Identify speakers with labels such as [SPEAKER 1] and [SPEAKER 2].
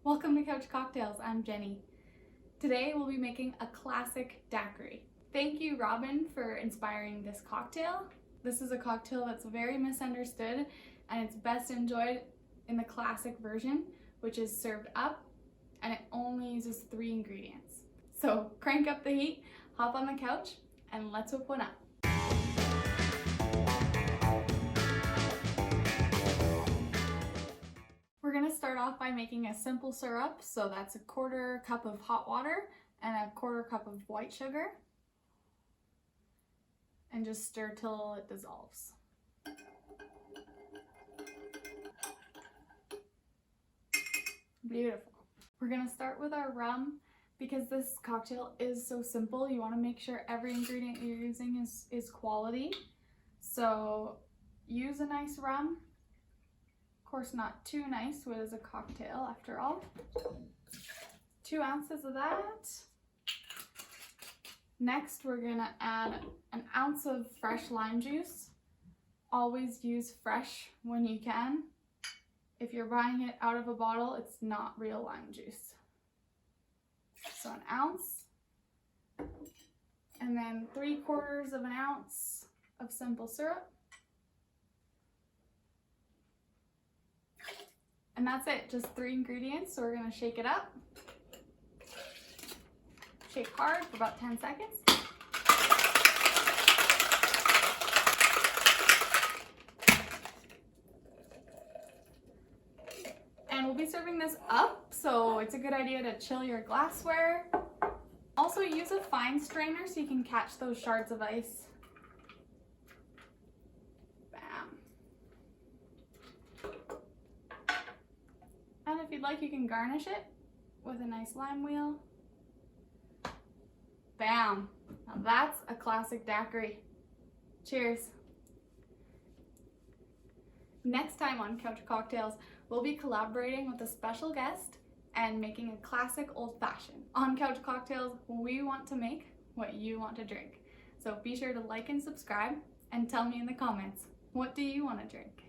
[SPEAKER 1] Welcome to Couch Cocktails, I'm Jenny. Today we'll be making a classic daiquiri. Thank you, Robin, for inspiring this cocktail. This is a cocktail that's very misunderstood and it's best enjoyed in the classic version, which is served up, and it only uses 3 ingredients. So crank up the heat, hop on the couch, and let's whip one up. We're gonna start off by making a simple syrup. So that's a 1/4 cup of hot water and a 1/4 cup of white sugar. And just stir till it dissolves. Beautiful. We're gonna start with our rum. Because this cocktail is so simple, you wanna make sure every ingredient you're using is quality. So use a nice rum. Of course, not too nice, what is a cocktail after all. 2 ounces of that. Next, we're gonna add an ounce of fresh lime juice. Always use fresh when you can. If you're buying it out of a bottle, it's not real lime juice. So 1 ounce. And then 3/4 of an ounce of simple syrup. And that's it, just 3 ingredients. So we're gonna shake it up. Shake hard for about 10 seconds. And we'll be serving this up, so it's a good idea to chill your glassware. Also use a fine strainer so you can catch those shards of ice. Bam. And if you'd like, you can garnish it with a nice lime wheel. Bam! Now that's a classic daiquiri. Cheers! Next time on Couch Cocktails, we'll be collaborating with a special guest and making a classic old-fashioned. On Couch Cocktails, we want to make what you want to drink. So be sure to like and subscribe and tell me in the comments, what do you want to drink?